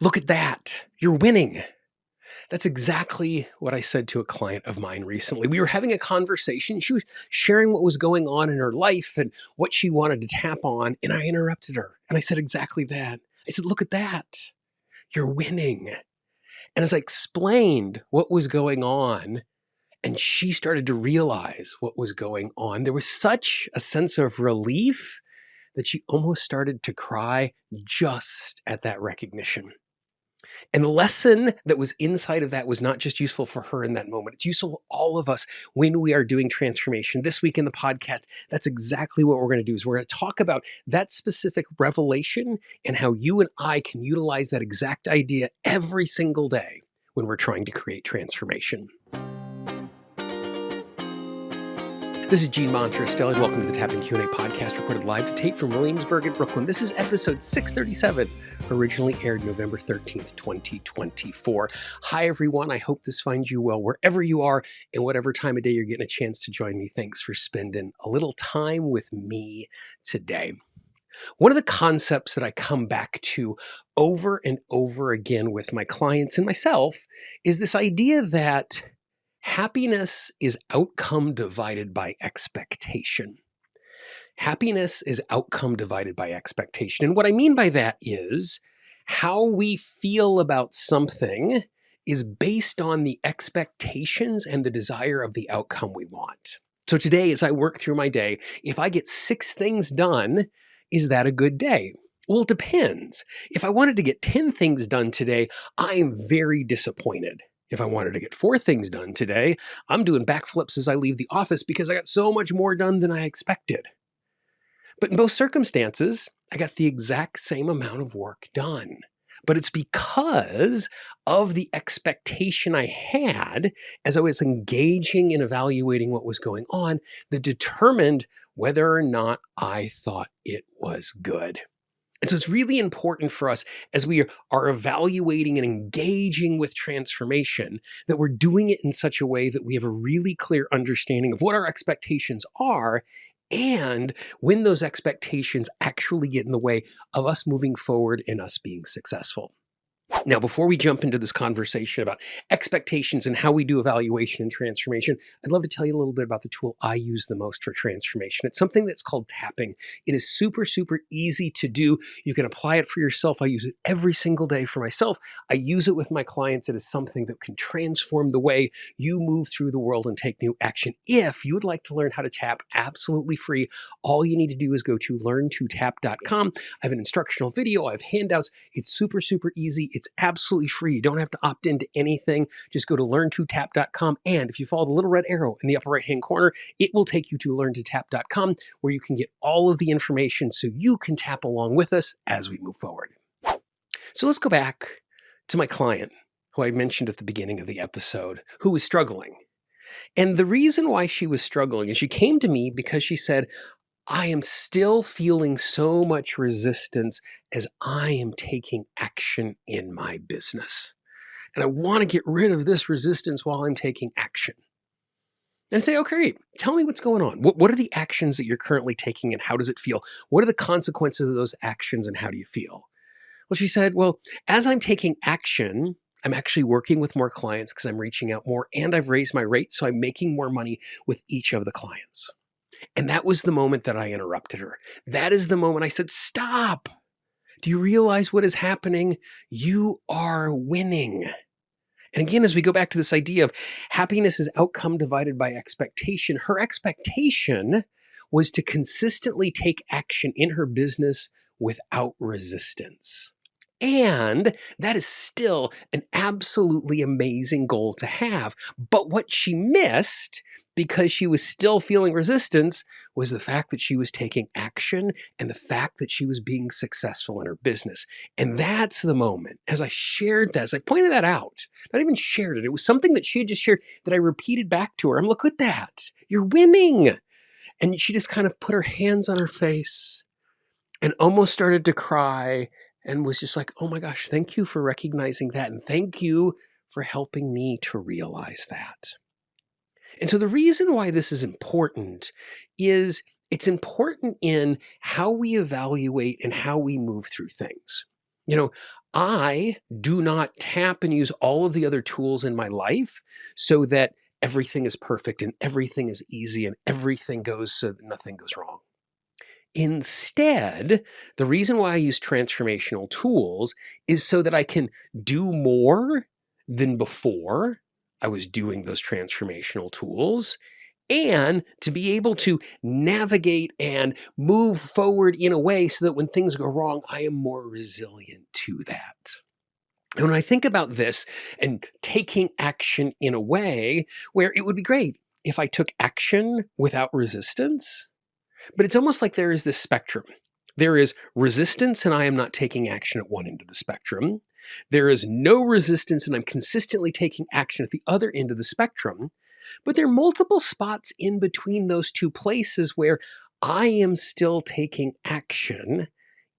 Look at that. You're winning. That's exactly what I said to a client of mine recently. We were having a conversation. She was sharing what was going on in her life and what she wanted to tap on. And I interrupted her and I said exactly that. I said, look at that. You're winning. And as I explained what was going on, and she started to realize what was going on, there was such a sense of relief that she almost started to cry just at that recognition. And the lesson that was inside of that was not just useful for her in that moment. It's useful for all of us when we are doing transformation. This week in the podcast, that's exactly what we're going to do is we're going to talk about that specific revelation and how you and I can utilize that exact idea every single day when we're trying to create transformation. This is Monterastelli, and welcome to the Tapping Q&A podcast, recorded live to tape from Williamsburg in Brooklyn. This is episode 637, originally aired November 13th, 2024. Hi, everyone. I hope this finds you well wherever you are and whatever time of day you're getting a chance to join me. Thanks for spending a little time with me today. One of the concepts that I come back to over and over again with my clients and myself is this idea that happiness is outcome divided by expectation. Happiness is outcome divided by expectation. And what I mean by that is how we feel about something is based on the expectations and the desire of the outcome we want. So today, as I work through my day, if I get 6 things done, is that a good day? Well, it depends. If I wanted to get 10 things done today, I am very disappointed. If I wanted to get 4 things done today, I'm doing backflips as I leave the office because I got so much more done than I expected. But in both circumstances, I got the exact same amount of work done. But it's because of the expectation I had as I was engaging and evaluating what was going on that determined whether or not I thought it was good. And so it's really important for us as we are evaluating and engaging with transformation that we're doing it in such a way that we have a really clear understanding of what our expectations are and when those expectations actually get in the way of us moving forward and us being successful. Now, before we jump into this conversation about expectations and how we do evaluation and transformation, I'd love to tell you a little bit about the tool I use the most for transformation. It's something that's called tapping. It is super, super easy to do. You can apply it for yourself. I use it every single day for myself. I use it with my clients. It is something that can transform the way you move through the world and take new action. If you would like to learn how to tap absolutely free, all you need to do is go to learntotap.com. I have an instructional video. I have handouts. It's super, super easy. It's absolutely free. You don't have to opt into anything. Just go to learntotap.com. And if you follow the little red arrow in the upper right-hand corner, it will take you to learntotap.com where you can get all of the information so you can tap along with us as we move forward. So let's go back to my client who I mentioned at the beginning of the episode, who was struggling. And the reason why she was struggling is she came to me because she said, I am still feeling so much resistance as I am taking action in my business. And I want to get rid of this resistance while I'm taking action. And say, okay, tell me what's going on. What are the actions that you're currently taking and how does it feel? What are the consequences of those actions and how do you feel? Well, she said, well, as I'm taking action, I'm actually working with more clients because I'm reaching out more and I've raised my rate. So I'm making more money with each of the clients. And that was the moment that I interrupted her. That is the moment I said, stop. Do you realize what is happening? You are winning. And again, as we go back to this idea of happiness is outcome divided by expectation, her expectation was to consistently take action in her business without resistance. And that is still an absolutely amazing goal to have. But what she missed, because she was still feeling resistance, was the fact that she was taking action and the fact that she was being successful in her business. And that's the moment, as I shared that, as I pointed that out, not even shared it, it was something that she had just shared that I repeated back to her. I'm, look at that, you're winning. And she just kind of put her hands on her face and almost started to cry. And was just like, oh my gosh, thank you for recognizing that. And thank you for helping me to realize that. And so the reason why this is important is it's important in how we evaluate and how we move through things. You know, I do not tap and use all of the other tools in my life so that everything is perfect and everything is easy and everything goes so that nothing goes wrong. Instead, the reason why I use transformational tools is so that I can do more than before I was doing those transformational tools, and to be able to navigate and move forward in a way so that when things go wrong, I am more resilient to that. And when I think about this and taking action in a way where it would be great if I took action without resistance, but it's almost like there is this spectrum. There is resistance, and I am not taking action at one end of the spectrum. There is no resistance, and I'm consistently taking action at the other end of the spectrum. But there are multiple spots in between those two places where I am still taking action,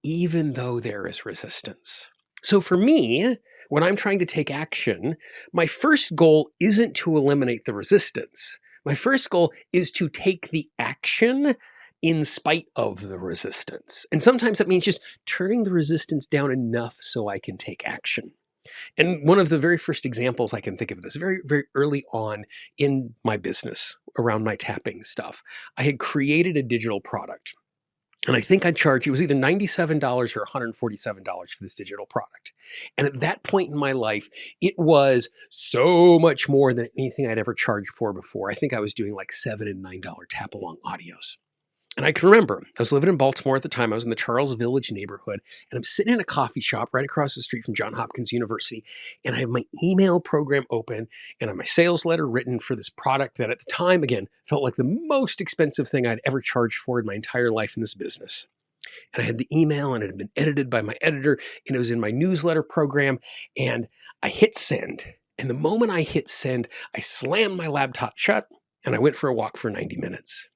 even though there is resistance. So for me, when I'm trying to take action, my first goal isn't to eliminate the resistance. My first goal is to take the action in spite of the resistance. And sometimes that means just turning the resistance down enough so I can take action. And one of the very first examples I can think of this very, very early on in my business around my tapping stuff, I had created a digital product. And I think I charged, it was either $97 or $147 for this digital product. And at that point in my life, it was so much more than anything I'd ever charged for before. I think I was doing like $7 and $9 tap along audios. And I can remember, I was living in Baltimore at the time. I was in the Charles Village neighborhood, and I'm sitting in a coffee shop right across the street from Johns Hopkins University. And I have my email program open, and I have my sales letter written for this product that at the time, again, felt like the most expensive thing I'd ever charged for in my entire life in this business. And I had the email, and it had been edited by my editor, and it was in my newsletter program. And I hit send. And the moment I hit send, I slammed my laptop shut, and I went for a walk for 90 minutes.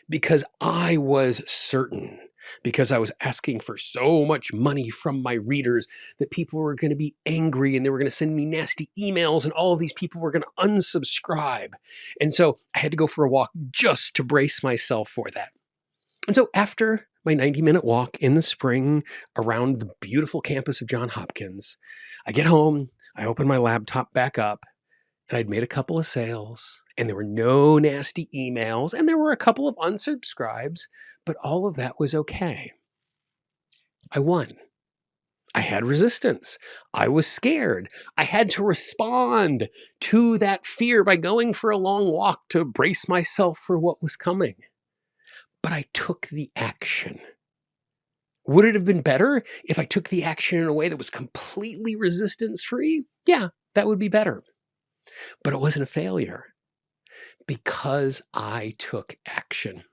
Because I was certain, because I was asking for so much money from my readers, that people were going to be angry and they were going to send me nasty emails and all of these people were going to unsubscribe. And so I had to go for a walk just to brace myself for that. And so after my 90-minute walk in the spring around the beautiful campus of Johns Hopkins, I get home, I open my laptop back up, and I'd made a couple of sales, and there were no nasty emails, and there were a couple of unsubscribes, but all of that was okay. I won. I had resistance. I was scared. I had to respond to that fear by going for a long walk to brace myself for what was coming. But I took the action. Would it have been better if I took the action in a way that was completely resistance-free? Yeah, that would be better. But it wasn't a failure because I took action.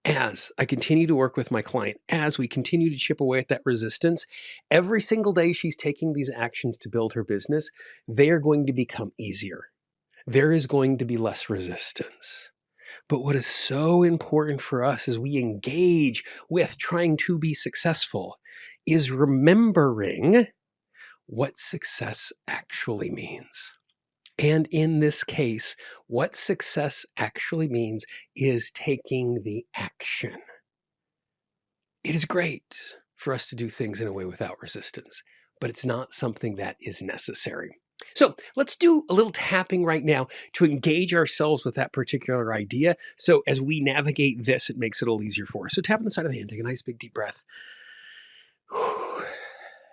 As I continue to work with my client, as we continue to chip away at that resistance, every single day she's taking these actions to build her business, they are going to become easier. There is going to be less resistance. But what is so important for us as we engage with trying to be successful is remembering what success actually means. And in this case, what success actually means is taking the action. It is great for us to do things in a way without resistance, but it's not something that is necessary. So let's do a little tapping right now to engage ourselves with that particular idea. So as we navigate this, it makes it a little easier for us. So tap on the side of the hand, take a nice big deep breath.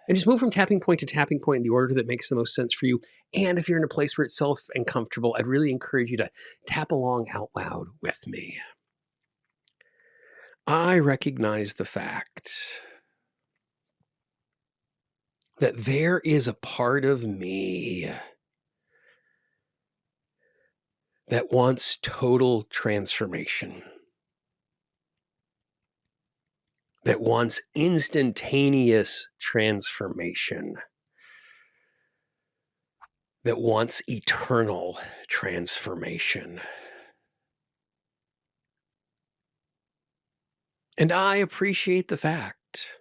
And just move from tapping point to tapping point in the order that makes the most sense for you. And if you're in a place where it's safe and comfortable, I'd really encourage you to tap along out loud with me. I recognize the fact that there is a part of me that wants total transformation, that wants instantaneous transformation, that wants eternal transformation. And I appreciate the fact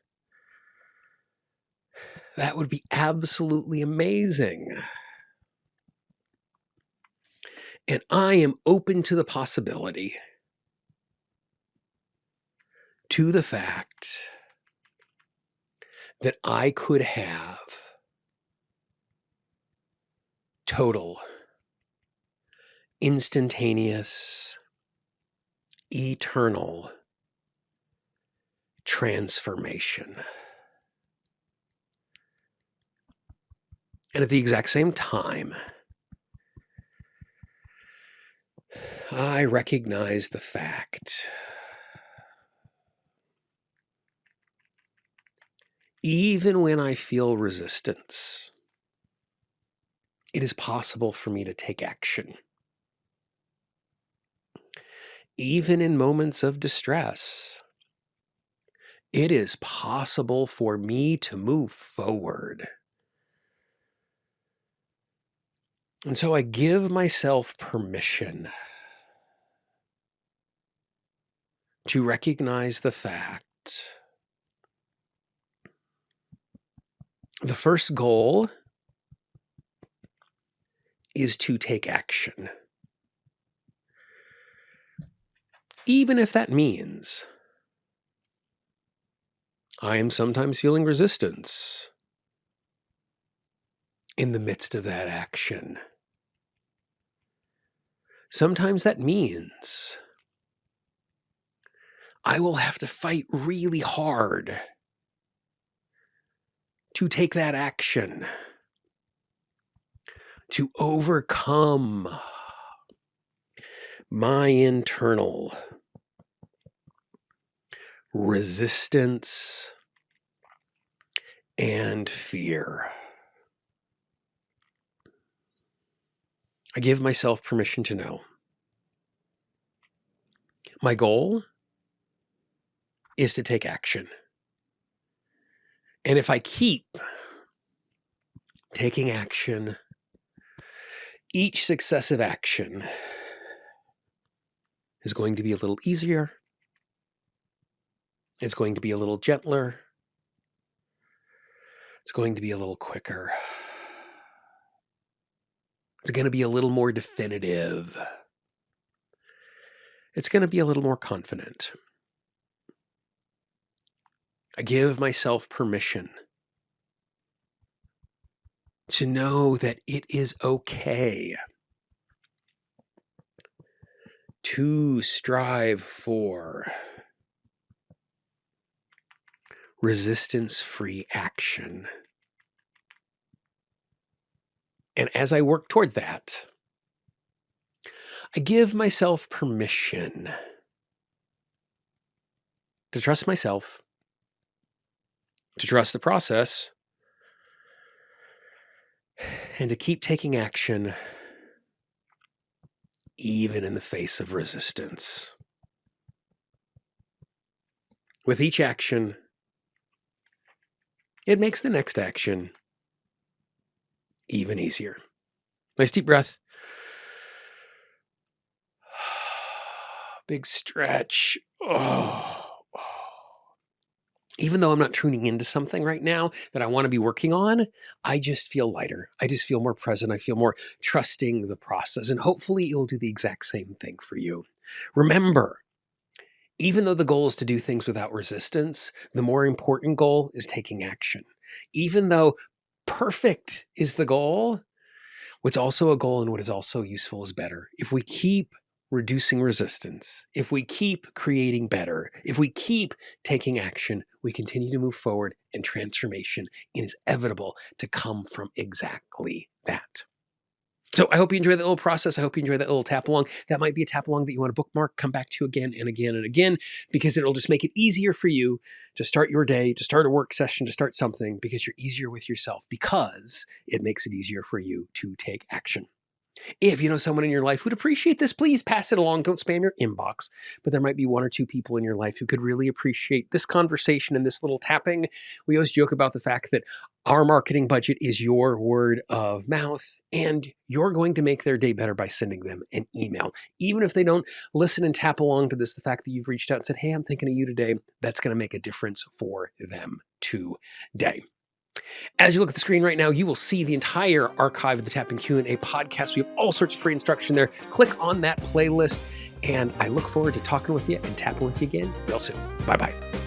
that would be absolutely amazing. And I am open to the possibility, to the fact that I could have total, instantaneous, eternal transformation. And at the exact same time, I recognize the fact, even when I feel resistance, it is possible for me to take action. Even in moments of distress, it is possible for me to move forward. And so I give myself permission to recognize the fact the first goal is to take action. Even if that means I am sometimes feeling resistance in the midst of that action. Sometimes that means I will have to fight really hard to take that action, to overcome my internal resistance and fear. I give myself permission to know my goal is to take action. And if I keep taking action, each successive action is going to be a little easier. It's going to be a little gentler. It's going to be a little quicker. It's going to be a little more definitive. It's going to be a little more confident. I give myself permission to know that it is okay to strive for resistance-free action. And as I work toward that, I give myself permission to trust myself, to trust the process, and to keep taking action even in the face of resistance. With each action, it makes the next action even easier. Nice deep breath. Big stretch. Oh. Even though I'm not tuning into something right now that I want to be working on, I just feel lighter. I just feel more present. I feel more trusting the process. And hopefully it will do the exact same thing for you. Remember, even though the goal is to do things without resistance, the more important goal is taking action. Even though perfect is the goal, what's also a goal and what is also useful is better. If we keep reducing resistance, if we keep creating better, if we keep taking action, we continue to move forward, and transformation is inevitable to come from exactly that. So I hope you enjoy that little process. I hope you enjoy that little tap along. That might be a tap along that you want to bookmark, come back to again and again and again, because it'll just make it easier for you to start your day, to start a work session, to start something, because you're easier with yourself, because it makes it easier for you to take action. If you know someone in your life who'd appreciate this, please pass it along. Don't spam your inbox. But there might be one or two people in your life who could really appreciate this conversation and this little tapping. We always joke about the fact that our marketing budget is your word of mouth, and you're going to make their day better by sending them an email. Even if they don't listen and tap along to this, the fact that you've reached out and said, hey, I'm thinking of you today, that's going to make a difference for them today. As you look at the screen right now, you will see the entire archive of the Tapping Q&A podcast. We have all sorts of free instruction there. Click on that playlist, and I look forward to talking with you and tapping with you again real soon. Bye-bye.